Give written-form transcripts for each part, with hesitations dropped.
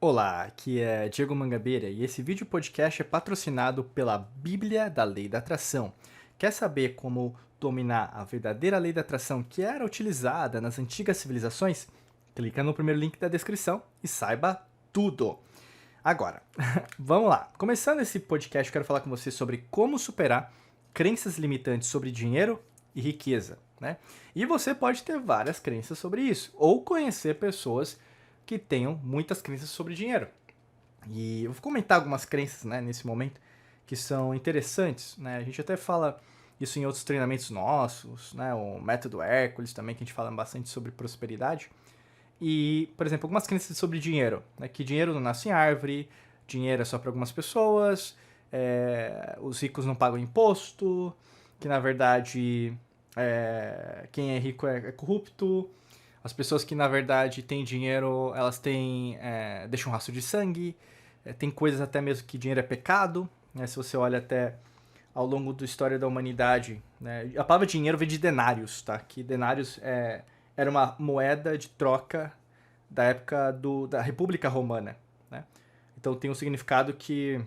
Olá, aqui é Diego Mangabeira e esse vídeo podcast é patrocinado pela Bíblia da Lei da Atração. Quer saber como dominar a verdadeira lei da atração que era utilizada nas antigas civilizações? Clica no primeiro link da descrição e saiba tudo. Agora, vamos lá. Começando esse podcast, eu quero falar com você sobre como superar crenças limitantes sobre dinheiro e riqueza, né? E você pode ter várias crenças sobre isso, ou conhecer pessoas que tenham muitas crenças sobre dinheiro. E eu vou comentar algumas crenças, né, nesse momento, que são interessantes, né? A gente até fala isso em outros treinamentos nossos, né? O método Hércules também, que a gente fala bastante sobre prosperidade. E, por exemplo, algumas crenças sobre dinheiro, né? Que dinheiro não nasce em árvore, dinheiro é só para algumas pessoas, os ricos não pagam imposto, que na verdade quem é rico é corrupto, as pessoas que na verdade têm dinheiro, elas têm deixam um rastro de sangue, tem coisas até mesmo que dinheiro é pecado, né? Se você olha até ao longo da história da humanidade, né? A palavra dinheiro vem de denários, tá? Que denários era uma moeda de troca da época da República Romana, né? Então tem um significado que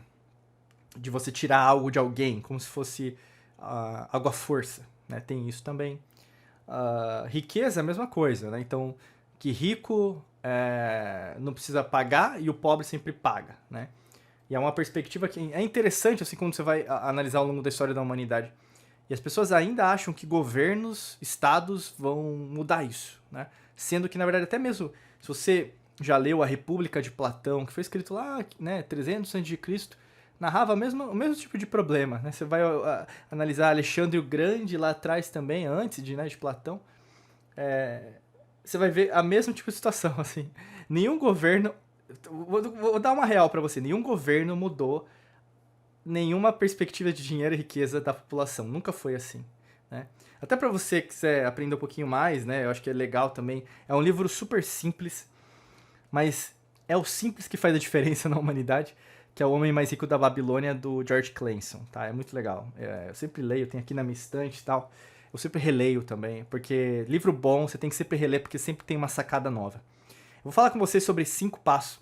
de você tirar algo de alguém, como se fosse algo à força, né? Tem isso também. Riqueza é a mesma coisa, né? Então, que rico não precisa pagar e o pobre sempre paga, né? E é uma perspectiva que é interessante, assim, quando você vai analisar ao longo da história da humanidade. E as pessoas ainda acham que governos, estados vão mudar isso, né? Sendo que, na verdade, até mesmo se você já leu A República de Platão, que foi escrito lá, né, 300 a.C., narrava o mesmo tipo de problema, né? Você vai analisar Alexandre o Grande lá atrás também, antes de Platão, você vai ver a mesma tipo de situação, assim. Nenhum governo... Vou dar uma real pra você. Nenhum governo mudou nenhuma perspectiva de dinheiro e riqueza da população. Nunca foi assim, né? Até para você que quiser aprender um pouquinho mais, né? Eu acho que é legal também. É um livro super simples, mas é o simples que faz a diferença na humanidade, que é O Homem Mais Rico da Babilônia, do George Clason, tá? É muito legal. Eu sempre leio, tenho aqui na minha estante e tal. Eu sempre releio também, porque livro bom você tem que sempre reler, porque sempre tem uma sacada nova. Eu vou falar com vocês sobre 5 passos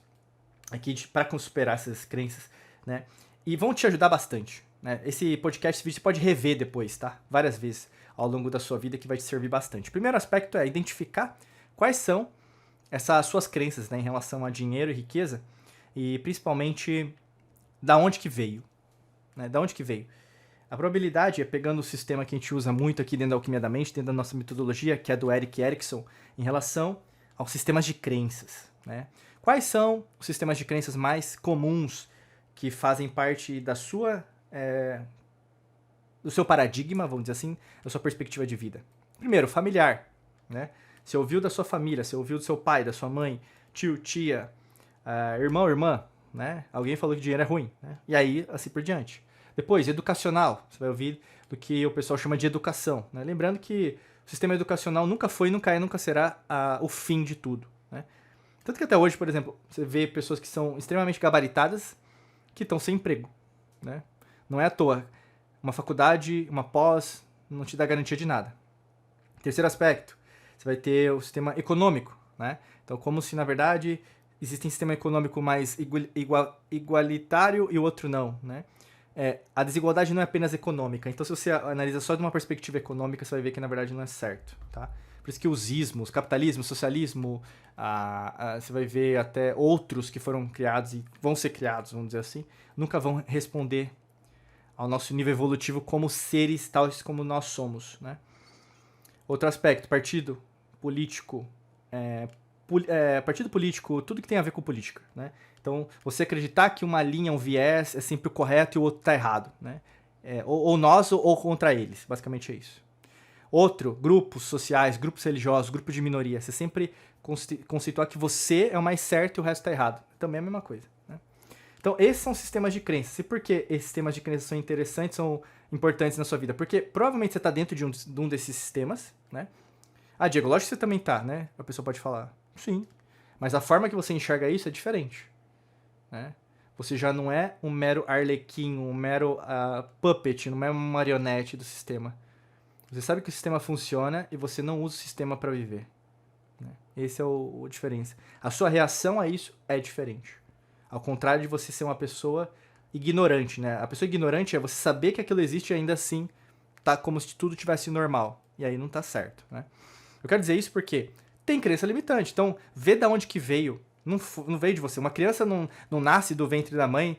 aqui para superar essas crenças, né? E vão te ajudar bastante, né? Esse podcast, esse vídeo você pode rever depois, tá? Várias vezes ao longo da sua vida que vai te servir bastante. O primeiro aspecto é identificar quais são essas suas crenças, né, em relação a dinheiro e riqueza e principalmente da onde que veio, né? Da onde que veio? A probabilidade é pegando o sistema que a gente usa muito aqui dentro da Alquimia da Mente, dentro da nossa metodologia, que é do Erik Erikson, em relação aos sistemas de crenças, né? Quais são os sistemas de crenças mais comuns que fazem parte da sua do seu paradigma, vamos dizer assim, da sua perspectiva de vida? Primeiro, familiar, né? Você ouviu da sua família, você ouviu do seu pai, da sua mãe, tio, tia, irmão, irmã, né? Alguém falou que dinheiro é ruim, né? E aí, assim por diante. Depois, educacional. Você vai ouvir do que o pessoal chama de educação, né? Lembrando que o sistema educacional nunca foi, nunca é, nunca será o fim de tudo, né? Tanto que até hoje, por exemplo, você vê pessoas que são extremamente gabaritadas que estão sem emprego, né? Não é à toa. Uma faculdade, uma pós, não te dá garantia de nada. Terceiro aspecto, você vai ter o sistema econômico, né? Então, como se, na verdade, existe um sistema econômico mais igualitário e o outro não, né? A desigualdade não é apenas econômica. Então, se você analisa só de uma perspectiva econômica, você vai ver que, na verdade, não é certo, tá? Por isso que os ismos, capitalismo, socialismo, você vai ver até outros que foram criados e vão ser criados, vamos dizer assim, nunca vão responder ao nosso nível evolutivo como seres tais como nós somos, né? Outro aspecto, partido político, partido político, tudo que tem a ver com política, né? Então, você acreditar que uma linha, um viés é sempre o correto e o outro está errado, né? Ou nós ou contra eles, basicamente é isso. Outro, grupos sociais, grupos religiosos, grupo de minoria, você sempre conceituar que você é o mais certo e o resto está errado. Também é a mesma coisa, né? Então, esses são sistemas de crenças. E por que esses sistemas de crenças são interessantes, são importantes na sua vida? Porque provavelmente você está dentro de um desses sistemas, né? Ah, Diego, lógico que você também tá, né? A pessoa pode falar. Sim. Mas a forma que você enxerga isso é diferente, né? Você já não é um mero arlequim, um mero puppet, não é uma marionete do sistema. Você sabe que o sistema funciona e você não usa o sistema para viver, Né? Esse é a diferença. A sua reação a isso é diferente. Ao contrário de você ser uma pessoa ignorante, né? A pessoa ignorante é você saber que aquilo existe e ainda assim tá como se tudo tivesse normal. E aí não tá certo, né? Eu quero dizer isso porque tem crença limitante. Então, vê da onde que veio. Não veio de você. Uma criança não nasce do ventre da mãe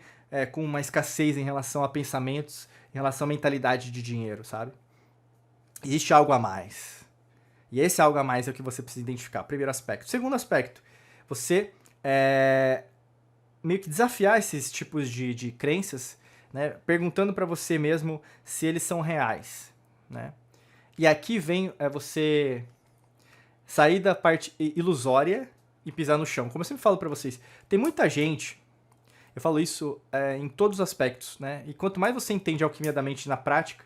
com uma escassez em relação a pensamentos, em relação à mentalidade de dinheiro, sabe? Existe algo a mais. E esse algo a mais é o que você precisa identificar. Primeiro aspecto. Segundo aspecto, você meio que desafiar esses tipos de crenças, né? Perguntando para você mesmo se eles são reais, né? E aqui vem você sair da parte ilusória e pisar no chão. Como eu sempre falo para vocês, tem muita gente, eu falo isso em todos os aspectos, né? E quanto mais você entende a alquimia da mente na prática,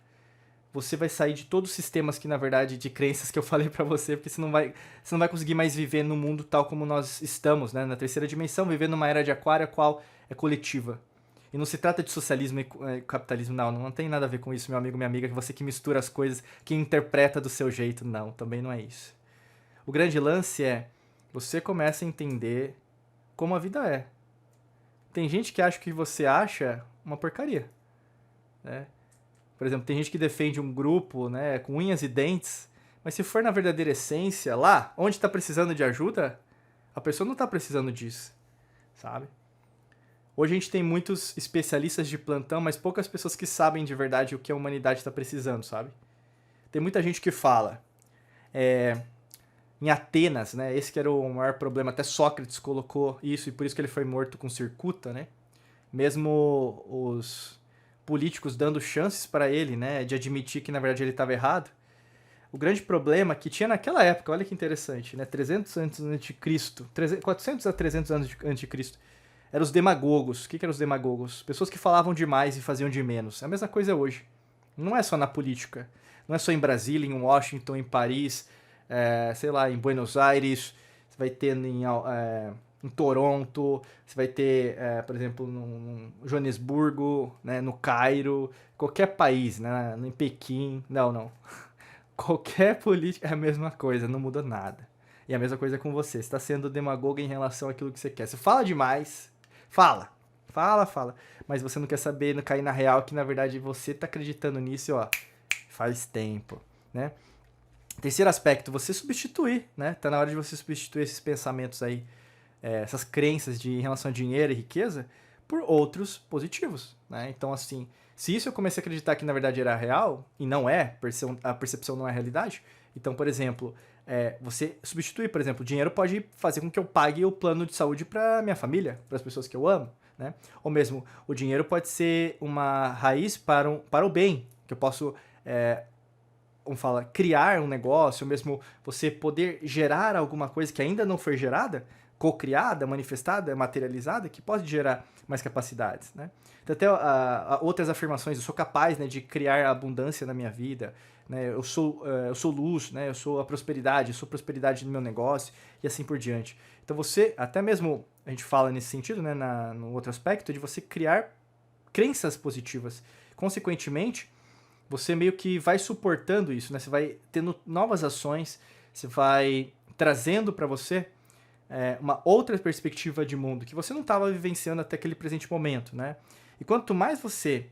você vai sair de todos os sistemas que, na verdade, de crenças que eu falei pra você, porque você não vai conseguir mais viver no mundo tal como nós estamos, né? Na terceira dimensão, viver numa era de aquário, a qual é coletiva. E não se trata de socialismo e capitalismo, não tem nada a ver com isso, meu amigo, minha amiga, que você que mistura as coisas, que interpreta do seu jeito, não, também não é isso. O grande lance é, você começa a entender como a vida é. Tem gente que acha que você acha uma porcaria, né? Por exemplo, tem gente que defende um grupo, né, com unhas e dentes, mas se for na verdadeira essência, lá, onde está precisando de ajuda, a pessoa não está precisando disso, sabe? Hoje a gente tem muitos especialistas de plantão, mas poucas pessoas que sabem de verdade o que a humanidade está precisando, sabe? Tem muita gente que fala, em Atenas, né, esse que era o maior problema, até Sócrates colocou isso, e por isso que ele foi morto com cicuta, né? Mesmo os políticos dando chances para ele, né, de admitir que na verdade ele estava errado. O grande problema que tinha naquela época, olha que interessante, né, 300 anos antes de Cristo, 400 a 300 anos antes de Cristo, eram os demagogos. O que eram os demagogos? Pessoas que falavam demais e faziam de menos. A mesma coisa hoje. Não é só na política. Não é só em Brasília, em Washington, em Paris, sei lá, em Buenos Aires, você vai ter em Toronto, você vai ter, por exemplo, no Joanesburgo, né, no Cairo, qualquer país, né, em Pequim, não. Qualquer política é a mesma coisa, não muda nada. E a mesma coisa com você, você está sendo demagogo em relação àquilo que você quer. Você fala demais, fala, mas você não quer saber, não cair na real que na verdade você está acreditando nisso, ó, faz tempo, né? Terceiro aspecto, você substituir, né? Tá na hora de você substituir esses pensamentos aí, essas crenças em relação a dinheiro e riqueza, por outros positivos, né? Então, assim, se isso eu comecei a acreditar que na verdade era real, e não é, a percepção não é a realidade, então, por exemplo, você substituir, por exemplo, o dinheiro pode fazer com que eu pague o plano de saúde para minha família, para as pessoas que eu amo, né? Ou mesmo, o dinheiro pode ser uma raiz para o bem, que eu posso como fala, criar um negócio, ou mesmo você poder gerar alguma coisa que ainda não foi gerada, co-criada, manifestada, materializada, que pode gerar mais capacidades, né? Tem até outras afirmações, eu sou capaz, né, de criar abundância na minha vida, né? Eu sou luz, né? Eu sou a prosperidade, eu sou prosperidade no meu negócio, e assim por diante. Então você, até mesmo, a gente fala nesse sentido, né, no outro aspecto, de você criar crenças positivas. Consequentemente, você meio que vai suportando isso, né? Você vai tendo novas ações, você vai trazendo para você uma outra perspectiva de mundo que você não estava vivenciando até aquele presente momento, né? E quanto mais você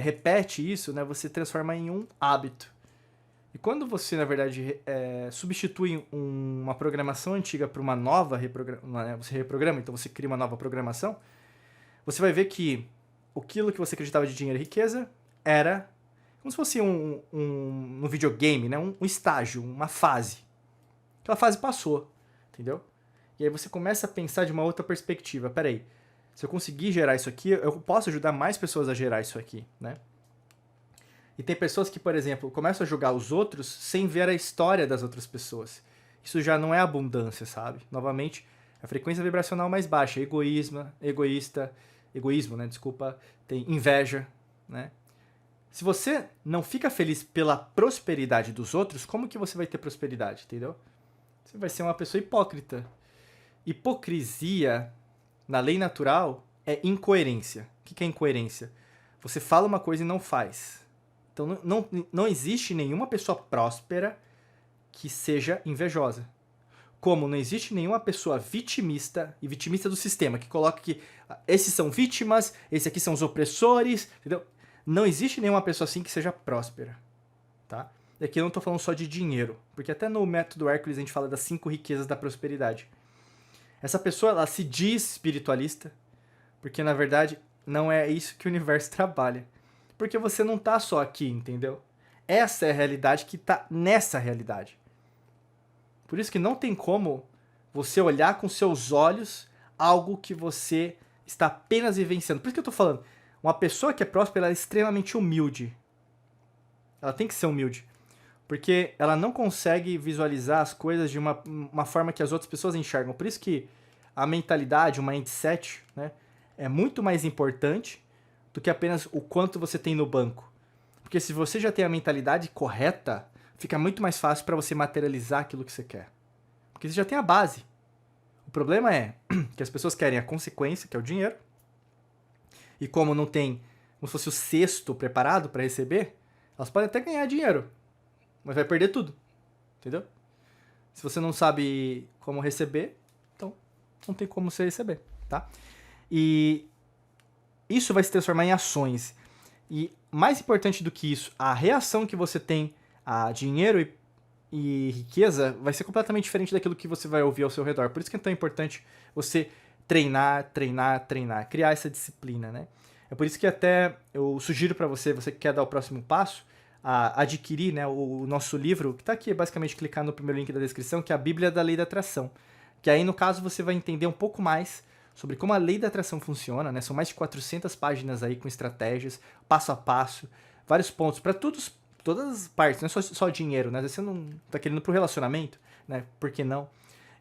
repete isso, né, você transforma em um hábito. E quando você, na verdade, substitui uma programação antiga por uma nova, você reprograma, então você cria uma nova programação, você vai ver que aquilo que você acreditava de dinheiro e riqueza era como se fosse um videogame, né? Um estágio, uma fase. Aquela fase passou, entendeu? E aí você começa a pensar de uma outra perspectiva. Peraí, se eu conseguir gerar isso aqui, eu posso ajudar mais pessoas a gerar isso aqui, né? E tem pessoas que, por exemplo, começam a julgar os outros sem ver a história das outras pessoas. Isso já não é abundância, sabe? Novamente, a frequência vibracional mais baixa, egoísmo, né? Desculpa, tem inveja, né? Se você não fica feliz pela prosperidade dos outros, como que você vai ter prosperidade, entendeu? Você vai ser uma pessoa hipócrita. Hipocrisia, na lei natural, é incoerência. O que é incoerência? Você fala uma coisa e não faz. Então não existe nenhuma pessoa próspera que seja invejosa. como não existe nenhuma pessoa vitimista e vitimista do sistema, que coloca que esses são vítimas, esses aqui são os opressores, entendeu? Não existe nenhuma pessoa assim que seja próspera, tá? E aqui eu não tô falando só de dinheiro, porque até no método Hércules a gente fala das 5 riquezas da prosperidade. Essa pessoa, ela se diz espiritualista, porque na verdade não é isso que o universo trabalha. Porque você não tá só aqui, entendeu? Essa é a realidade que tá nessa realidade. Por isso que não tem como você olhar com seus olhos algo que você está apenas vivenciando. Por isso que eu tô falando, uma pessoa que é próspera, ela é extremamente humilde. Ela tem que ser humilde. Porque ela não consegue visualizar as coisas de uma forma que as outras pessoas enxergam. Por isso que a mentalidade, o mindset, né, é muito mais importante do que apenas o quanto você tem no banco. Porque se você já tem a mentalidade correta, fica muito mais fácil para você materializar aquilo que você quer. Porque você já tem a base. O problema é que as pessoas querem a consequência, que é o dinheiro, e como não tem como se fosse o cesto preparado para receber, elas podem até ganhar dinheiro, mas vai perder tudo, entendeu? Se você não sabe como receber, então não tem como você receber, tá? E isso vai se transformar em ações. E mais importante do que isso, a reação que você tem a dinheiro e riqueza vai ser completamente diferente daquilo que você vai ouvir ao seu redor. Por isso que é tão importante você treinar, criar essa disciplina, né? É por isso que até eu sugiro para você, você que quer dar o próximo passo, a adquirir, né, o nosso livro, que está aqui, basicamente clicar no primeiro link da descrição, que é a Bíblia da Lei da Atração. Que aí, no caso, você vai entender um pouco mais sobre como a Lei da Atração funciona, né? São mais de 400 páginas aí com estratégias, passo a passo, vários pontos para todas as partes, não é só dinheiro, né? Às vezes você não está querendo pro relacionamento, né? Por que não?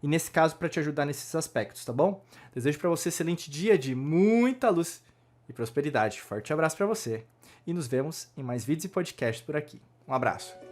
E nesse caso, para te ajudar nesses aspectos, tá bom? Desejo para você um excelente dia de muita luz e prosperidade. Forte abraço para você. E nos vemos em mais vídeos e podcasts por aqui. Um abraço.